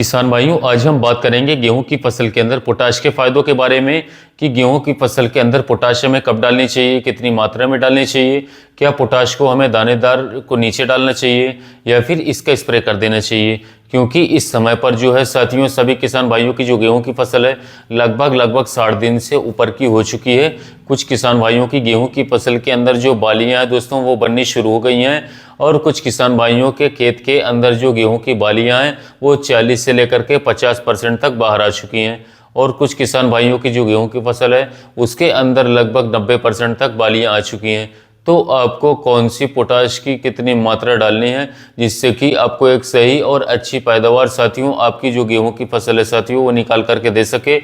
किसान भाइयों, आज हम बात करेंगे गेहूं की फसल के अंदर पोटाश के फायदों के बारे में कि गेहूं की फसल के अंदर पोटाश हमें कब डालनी चाहिए, कितनी मात्रा में डालनी चाहिए, क्या पोटाश को हमें दानेदार को नीचे डालना चाहिए या फिर इसका स्प्रे कर देना चाहिए। क्योंकि इस समय पर जो है साथियों, सभी किसान भाइयों की जो गेहूं की फसल है लगभग 60 दिन से ऊपर की हो चुकी है। कुछ किसान भाइयों की गेहूं की फसल के अंदर जो बालियां हैं दोस्तों वो बननी शुरू हो गई हैं और कुछ किसान भाइयों के खेत के अंदर जो गेहूं की बालियां हैं वो 40 से लेकर के 50% तक बाहर आ चुकी हैं और कुछ किसान भाइयों की जो गेहूं की फसल है उसके अंदर लगभग 90% तक बालियां आ चुकी हैं। तो आपको कौन सी पोटाश की कितनी मात्रा डालनी है जिससे कि आपको एक सही और अच्छी पैदावार साथियों आपकी जो गेहूं की फसल है साथियों वो निकाल करके दे सके।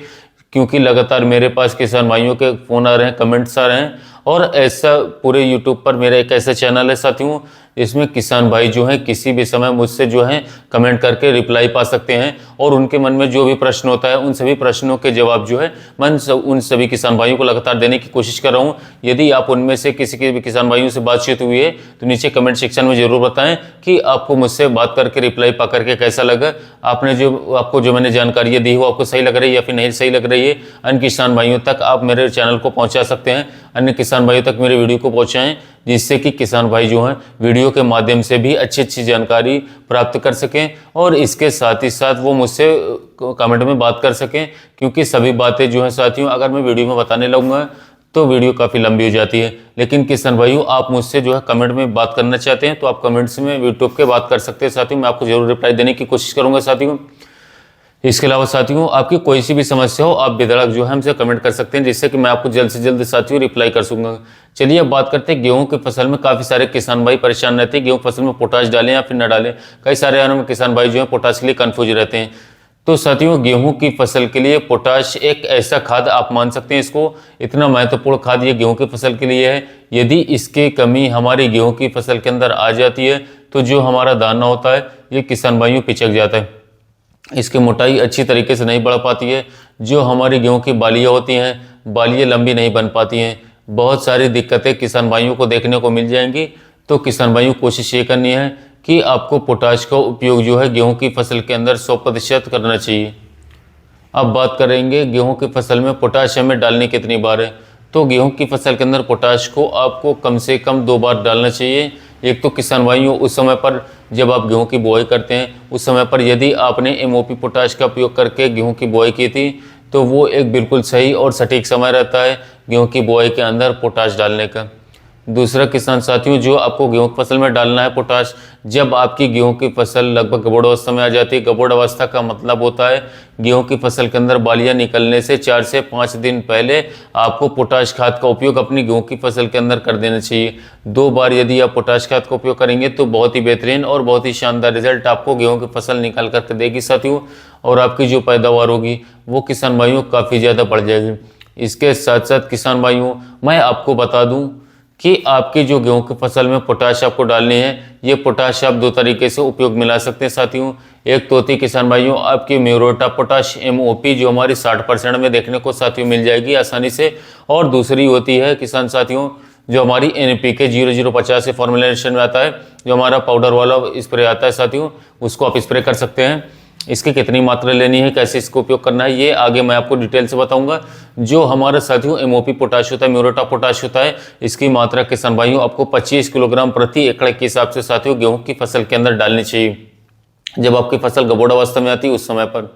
क्योंकि लगातार मेरे पास किसान भाइयों के फ़ोन आ रहे हैं, कमेंट्स आ रहे हैं और ऐसा पूरे यूट्यूब पर मेरा एक ऐसा चैनल है साथियों इसमें किसान भाई जो हैं किसी भी समय मुझसे जो है कमेंट करके रिप्लाई पा सकते हैं और उनके मन में जो भी प्रश्न होता है उन सभी प्रश्नों के जवाब जो है मैं उन सभी किसान भाइयों को लगातार देने की कोशिश कर रहा हूं। यदि आप उनमें से किसी के भी किसान भाइयों से बातचीत हुई है तो नीचे कमेंट सेक्शन में जरूर बताएं कि आपको मुझसे बात करके रिप्लाई पा करके कैसा लगा, आपको जो मैंने जानकारियाँ दी वो आपको सही लग रही है या फिर नहीं सही लग रही है। अन्य किसान भाइयों तक आप मेरे चैनल को पहुँचा सकते हैं, अन्य किसान भाइयों तक मेरे वीडियो को पहुँचाएँ जिससे कि किसान भाई जो हैं वीडियो के माध्यम से भी अच्छी जानकारी प्राप्त कर सकें और इसके साथ ही साथ वो मुझसे कमेंट में बात कर सकें। क्योंकि सभी बातें जो हैं साथियों अगर मैं वीडियो में बताने लगूंगा तो वीडियो काफ़ी लंबी हो जाती है। लेकिन किसान भाइयों आप मुझसे जो है कमेंट में बात करना चाहते हैं तो आप कमेंट्स में यूट्यूब के बात कर सकते हैं साथियों, मैं आपको जरूर रिप्लाई देने की कोशिश करूँगा साथियों। इसके अलावा साथियों आपकी कोई सी भी समस्या हो आप बेधड़क जो है हमसे कमेंट कर सकते हैं जिससे कि मैं आपको जल्द से जल्द साथियों रिप्लाई कर सकूंगा। चलिए अब बात करते हैं गेहूं की फसल में काफ़ी सारे किसान भाई परेशान रहते हैं गेहूं फसल में पोटाश डालें या फिर न डालें। कई सारे अन्य किसान भाई जो है पोटाश के लिए कन्फ्यूज रहते हैं। तो साथियों गेहूं की फसल के लिए पोटाश एक ऐसा खाद आप मान सकते हैं, इसको इतना महत्वपूर्ण खाद ये गेहूं की फसल के लिए है। यदि इसकी कमी हमारी गेहूं की फसल के अंदर आ जाती है तो जो हमारा दाना होता है ये किसान भाइयों पिचक जाता है, इसकी मोटाई अच्छी तरीके से नहीं बढ़ पाती है। जो हमारी गेहूं की बालियाँ होती हैं बालियाँ लंबी नहीं बन पाती हैं, बहुत सारी दिक्कतें किसान भाइयों को देखने को मिल जाएंगी। तो किसान भाइयों को कोशिश ये करनी है कि आपको पोटाश का उपयोग जो है गेहूं की फसल के अंदर 100% करना चाहिए। अब बात करेंगे गेहूं की फसल में पोटाश हमें डालनी कितनी बार है। तो गेहूं की फसल के अंदर पोटाश को आपको कम से कम 2 बार डालना चाहिए। एक तो किसान भाइयों उस समय पर जब आप गेहूं की बुआई करते हैं उस समय पर यदि आपने एमओपी पोटाश का उपयोग करके गेहूं की बुआई की थी तो वो एक बिल्कुल सही और सटीक समय रहता है गेहूं की बुआई के अंदर पोटाश डालने का। दूसरा किसान साथियों जो आपको गेहूं की फसल में डालना है पोटाश जब आपकी गेहूं की फसल लगभग गबोड़ अवस्था में आ जाती है। गबोड़ अवस्था का मतलब होता है गेहूं की फसल के अंदर बालियां निकलने से 4 से 5 दिन पहले आपको पोटाश खाद का उपयोग अपनी गेहूं की फसल के अंदर कर देना चाहिए। 2 बार यदि आप पोटाश खाद का उपयोग करेंगे तो बहुत ही बेहतरीन और बहुत ही शानदार रिजल्ट आपको गेहूँ की फसल निकाल करके देगी साथियों और आपकी जो पैदावार होगी वो किसान भाइयों काफ़ी ज़्यादा बढ़ जाएगी। इसके साथ साथ किसान भाइयों मैं आपको बता दूँ कि आपकी जो गेहूं की फसल में पोटाश आपको डालनी है ये पोटाश आप 2 तरीके से उपयोग मिला सकते हैं साथियों। एक तो होती है किसान भाइयों आपकी म्यूरेट पोटाश एमओपी जो हमारी 60% में देखने को साथियों मिल जाएगी आसानी से, और दूसरी होती है किसान साथियों जो हमारी NPK 0050 फॉर्मुलेशन में आता है, जो हमारा पाउडर वाला स्प्रे आता है साथियों उसको आप स्प्रे कर सकते हैं। इसकी कितनी मात्रा लेनी है, कैसे इसको उपयोग करना है ये आगे मैं आपको डिटेल से बताऊंगा। जो हमारा साथियों एमओपी पोटाश होता है, म्यूरेट पोटाश होता है, इसकी मात्रा किसान भाइयों आपको 25 किलोग्राम प्रति एकड़ के हिसाब से साथियों गेहूं की फसल के अंदर डालनी चाहिए जब आपकी फसल गबोड़ अवस्था में आती है उस समय पर।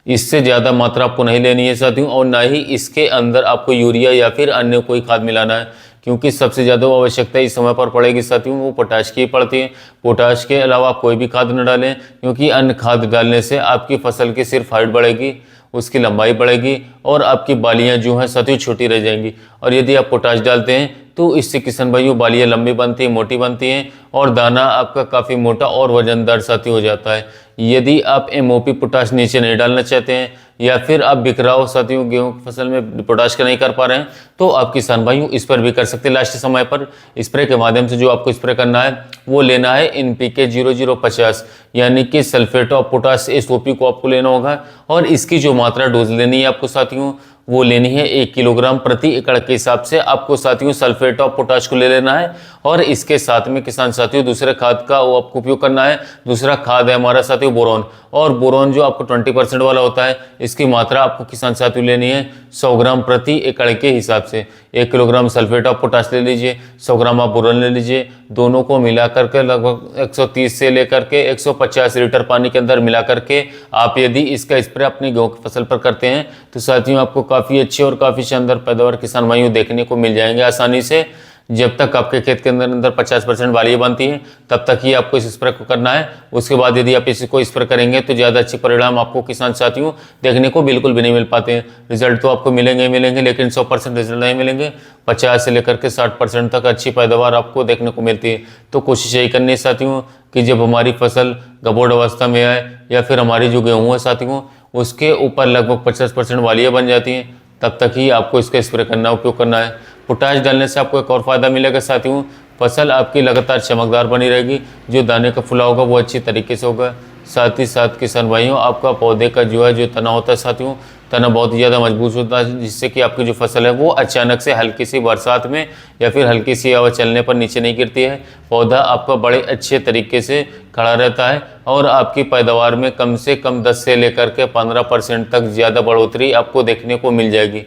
इससे ज़्यादा मात्रा आपको नहीं लेनी है साथियों और ना ही इसके अंदर आपको यूरिया या फिर अन्य कोई खाद मिलाना है, क्योंकि सबसे ज़्यादा आवश्यकता इस समय पर पड़ेगी साथियों वो पोटाश की पड़ती है। पोटाश के अलावा आप कोई भी खाद न डालें क्योंकि अन्य खाद डालने से आपकी फसल की सिर्फ हाइट बढ़ेगी, उसकी लंबाई बढ़ेगी और आपकी बालियाँ जो हैं साथियों छोटी रह जाएंगी। और यदि आप पोटाश डालते हैं तो इससे किसान भाइयों बालियाँ लंबी बनती हैं, मोटी बनती हैं और दाना आपका काफ़ी मोटा और वजनदार साथी हो जाता है। यदि आप एमओपी पोटाश नीचे नहीं डालना चाहते हैं या फिर आप बिखराव साथियों गेहूं की फसल में पोटाश का नहीं कर पा रहे हैं तो आप किसान भाइयों इस पर भी कर सकते हैं। लास्ट समय पर स्प्रे के माध्यम से जो आपको स्प्रे करना है वो लेना है NPK 0050 यानी कि सल्फेट ऑफ पोटाश SOP को आपको लेना होगा और इसकी जो मात्रा डोज लेनी है आपको साथियों वो लेनी है 1 किलोग्राम प्रति एकड़ के हिसाब से आपको साथियों सल्फेट ऑफ पोटाश को ले लेना है और इसके साथ में किसान साथियों दूसरे खाद का वो आपको उपयोग करना है। दूसरा खाद है हमारा साथियों बोरॉन, और बोरॉन जो आपको 20% वाला होता है, इसकी मात्रा आपको किसान साथियों लेनी है 100 ग्राम प्रति एकड़ के हिसाब से। 1 किलोग्राम सल्फेट ऑफ पोटाश ले लीजिए, 100 ग्राम आप बोरॉन ले लीजिए, दोनों को मिला करके लगभग 130 से लेकर के 150 लीटर पानी के अंदर मिला करके आप यदि इसका स्प्रे अपनी गेहूं की फसल पर करते हैं तो साथियों आपको काफ़ी अच्छी और काफ़ी शानदार पैदावार किसान भाइयों देखने को मिल जाएंगे आसानी से। जब तक आपके खेत के अंदर 50% वालियाँ बनती हैं तब तक ही आपको इस स्प्रे को करना है। उसके बाद यदि आप इसको स्प्रे करेंगे तो ज़्यादा अच्छे परिणाम आपको किसान साथियों देखने को बिल्कुल भी नहीं मिल पाते हैं। रिजल्ट तो आपको मिलेंगे ही मिलेंगे, लेकिन 100% रिजल्ट नहीं मिलेंगे। 50 से लेकर के 60% तक अच्छी पैदावार आपको देखने को मिलती है। तो कोशिश यही करनी है साथियों कि जब हमारी फसल गबोड़ अवस्था में आए या फिर हमारी जो गेहूँ है साथियों उसके ऊपर लगभग 50% वालियाँ बन जाती हैं, तब तक ही आपको इसका स्प्रे करना उपयोग करना है। पोटाश डालने से आपको एक और फायदा मिलेगा साथियों, फसल आपकी लगातार चमकदार बनी रहेगी, जो दाने का फुला होगा वो अच्छी तरीके से होगा। साथ ही साथ किसान भाइयों आपका पौधे का जो तना होता है साथियों, तना बहुत ही ज़्यादा मजबूत होता है, जिससे कि आपकी जो फसल है वो अचानक से हल्की सी बरसात में या फिर हल्की सी हवा चलने पर नीचे नहीं गिरती है। पौधा आपका बड़े अच्छे तरीके से खड़ा रहता है और आपकी पैदावार में कम से कम 10 से लेकर के 15% तक ज़्यादा बढ़ोतरी आपको देखने को मिल जाएगी।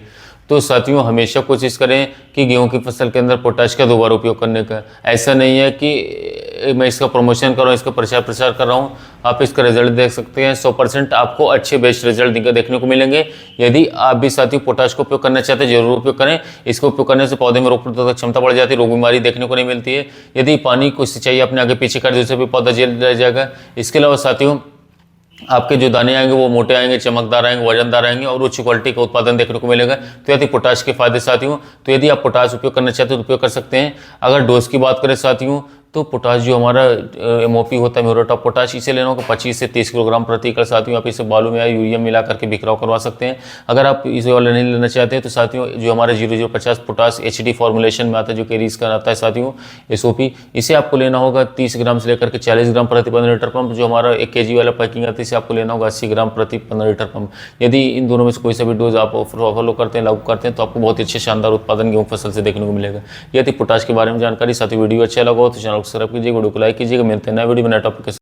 तो साथियों हमेशा कोशिश करें कि गेहूं की फसल के अंदर पोटाश का दोबारा उपयोग करने का। ऐसा नहीं है कि मैं इसका प्रमोशन कर रहा हूँ, इसका प्रचार कर रहा हूँ। आप इसका रिजल्ट देख सकते हैं, 100% आपको अच्छे बेस्ट रिजल्ट देखने को मिलेंगे। यदि आप भी साथियों पोटाश का उपयोग करना चाहते हैं जरूर उपयोग करें। इसको उपयोग करने से पौधे में रोग प्रतिरोधक क्षमता बढ़ जाती है, रोग बीमारी देखने को नहीं मिलती है। यदि पानी को सिंचाई अपने आगे पीछे कर जिससे भी पौधा जेल रह जाएगा। इसके अलावा साथियों आपके जो दाने आएंगे वो मोटे आएंगे, चमकदार आएंगे, वजनदार आएंगे और उच्च क्वालिटी का उत्पादन देखने को मिलेगा। तो यदि पोटाश के फायदे साथियों, तो यदि आप पोटाश उपयोग करना चाहते हो तो उपयोग कर सकते हैं। अगर डोज की बात करें साथियों तो पोटाश जो हमारा MOP होता है म्यूरेट ऑफ पोटाश, इसे लेना होगा 25 से 30 किलोग्राम प्रति एकड़। साथियों आप इसे बालू में या यूरिया मिला करके बिखराव करवा सकते हैं। अगर आप इसे वाला नहीं लेना चाहते हैं तो साथियों जो हमारा 0050 पोटाश HD फॉर्मुलेशन में आता है, जो कैरीज का आता है साथियों SOP, इसे आपको लेना होगा 30 ग्राम से लेकर के 40 ग्राम प्रति 15 लीटर पंप। जो हमारा 1 kg वाला पैकिंग आता है इसे आपको लेना होगा 80 ग्राम प्रति 15 लीटर पंप। यदि इन दोनों में से कोई सा भी डोज आप फॉलो करते हैं, लागू करते हैं, तो आपको बहुत ही अच्छे शानदार उत्पादन गेहूं फसल से देखने को मिलेगा। यदि पोटाश के बारे में जानकारी साथियों वीडियो अच्छा लगा हो तो चैनल को सब्सक्राइब कीजिए, वीडियो को लाइक कीजिएगा। मिलते हैं नया वीडियो में नए टॉपिक के साथ।